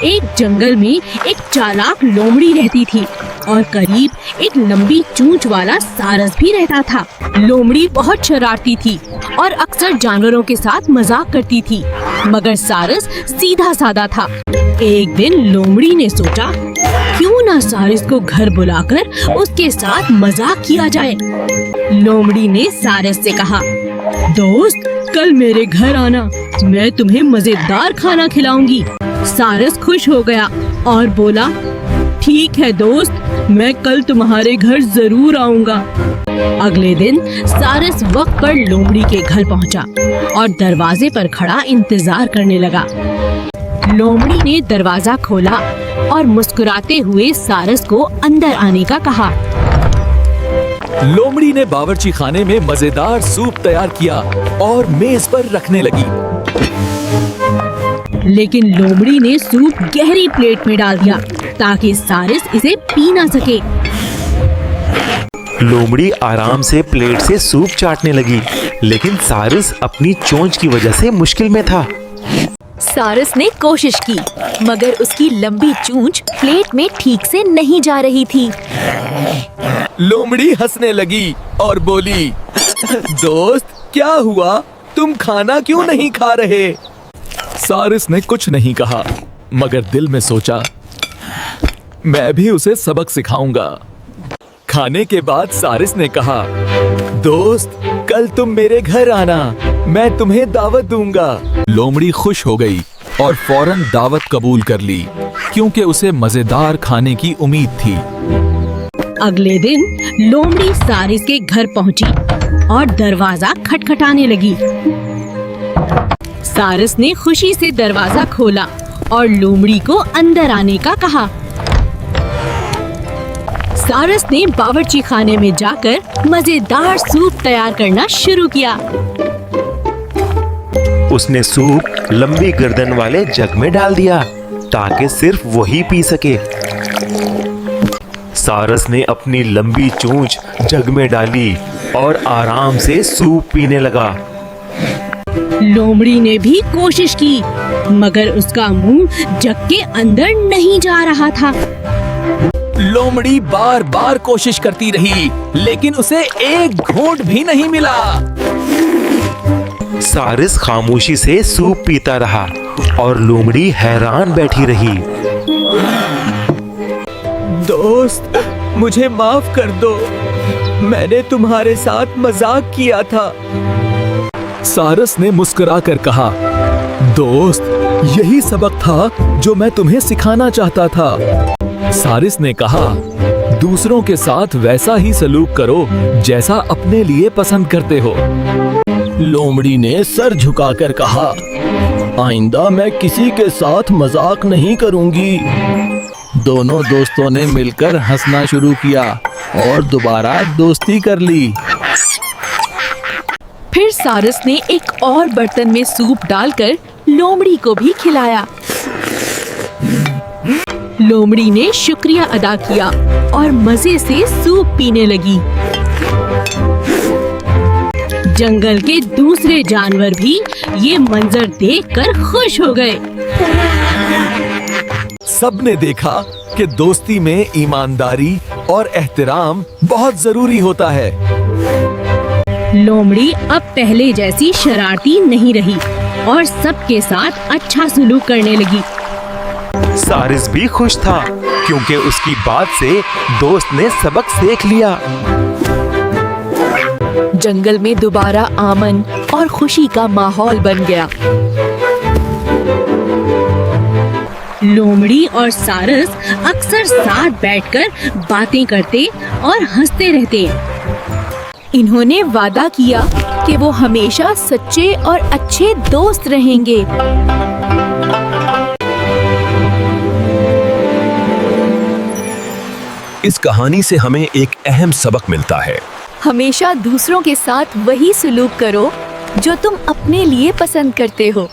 एक जंगल में एक चालाक लोमड़ी रहती थी और करीब एक लंबी चोंच वाला सारस भी रहता था। लोमड़ी बहुत शरारती थी और अक्सर जानवरों के साथ मजाक करती थी, मगर सारस सीधा साधा था। एक दिन लोमड़ी ने सोचा, क्यों ना सारस को घर बुलाकर उसके साथ मजाक किया जाए। लोमड़ी ने सारस से कहा, दोस्त, कल मेरे घर आना, मैं तुम्हें मजेदार खाना खिलाऊंगी। सारस खुश हो गया और बोला, ठीक है दोस्त, मैं कल तुम्हारे घर जरूर आऊंगा। अगले दिन सारस वक्त पर लोमड़ी के घर पहुंचा और दरवाजे पर खड़ा इंतजार करने लगा। लोमड़ी ने दरवाजा खोला और मुस्कुराते हुए सारस को अंदर आने का कहा। लोमड़ी ने बावर्ची खाने में मजेदार सूप तैयार किया और मेज पर रखने लगी। लेकिन लोमड़ी ने सूप गहरी प्लेट में डाल दिया ताकि सारस इसे पी ना सके। लोमड़ी आराम से प्लेट से सूप चाटने लगी, लेकिन सारस अपनी चोंच की वजह से मुश्किल में था। सारस ने कोशिश की, मगर उसकी लंबी चोंच प्लेट में ठीक से नहीं जा रही थी। लोमड़ी हंसने लगी और बोली, दोस्त, क्या हुआ? तुम खाना क्यों नहीं खा रहे? सारस ने कुछ नहीं कहा, मगर दिल में सोचा, मैं भी उसे सबक सिखाऊंगा। खाने के बाद सारस ने कहा, दोस्त, कल तुम मेरे घर आना, मैं तुम्हें दावत दूंगा। लोमड़ी खुश हो गई और फौरन दावत कबूल कर ली, क्योंकि उसे मजेदार खाने की उम्मीद थी। अगले दिन लोमड़ी सारस के घर पहुंची और दरवाजा खटखटाने लगी। सारस ने खुशी से दरवाजा खोला और लोमड़ी को अंदर आने का कहा। सारस ने बावर्ची खाने में जाकर मजेदार सूप तैयार करना शुरू किया। उसने सूप लंबी गर्दन वाले जग में डाल दिया ताकि सिर्फ वही पी सके। सारस ने अपनी लंबी चोंच जग में डाली और आराम से सूप पीने लगा। लोमड़ी ने भी कोशिश की, मगर उसका मुंह जग के अंदर नहीं जा रहा था। लोमड़ी बार बार कोशिश करती रही, लेकिन उसे एक घूंट भी नहीं मिला। सारस खामोशी से सूप पीता रहा और लोमड़ी हैरान बैठी रही। दोस्त, मुझे माफ कर दो, मैंने तुम्हारे साथ मजाक किया था। सारस ने मुस्कुराकर कहा, दोस्त, यही सबक था जो मैं तुम्हें सिखाना चाहता था। सारस ने कहा, दूसरों के साथ वैसा ही सलूक करो जैसा अपने लिए पसंद करते हो। लोमड़ी ने सर झुकाकर कहा, आइंदा मैं किसी के साथ मजाक नहीं करूंगी। दोनों दोस्तों ने मिलकर हंसना शुरू किया और दोबारा दोस्ती कर ली। फिर सारस ने एक और बर्तन में सूप डालकर लोमड़ी को भी खिलाया। लोमड़ी ने शुक्रिया अदा किया और मजे से सूप पीने लगी। जंगल के दूसरे जानवर भी ये मंजर देखकर खुश हो गए। सबने देखा कि दोस्ती में ईमानदारी और एहतराम बहुत जरूरी होता है। लोमड़ी अब पहले जैसी शरारती नहीं रही और सबके साथ अच्छा सलूक करने लगी। सारस भी खुश था क्योंकि उसकी बात से दोस्त ने सबक सीख लिया। जंगल में दोबारा अमन और खुशी का माहौल बन गया। लोमड़ी और सारस अक्सर साथ बैठकर बातें करते और हंसते रहते। इन्होंने वादा किया कि वो हमेशा सच्चे और अच्छे दोस्त रहेंगे। इस कहानी से हमें एक अहम सबक मिलता है। हमेशा दूसरों के साथ वही सलूक करो जो तुम अपने लिए पसंद करते हो।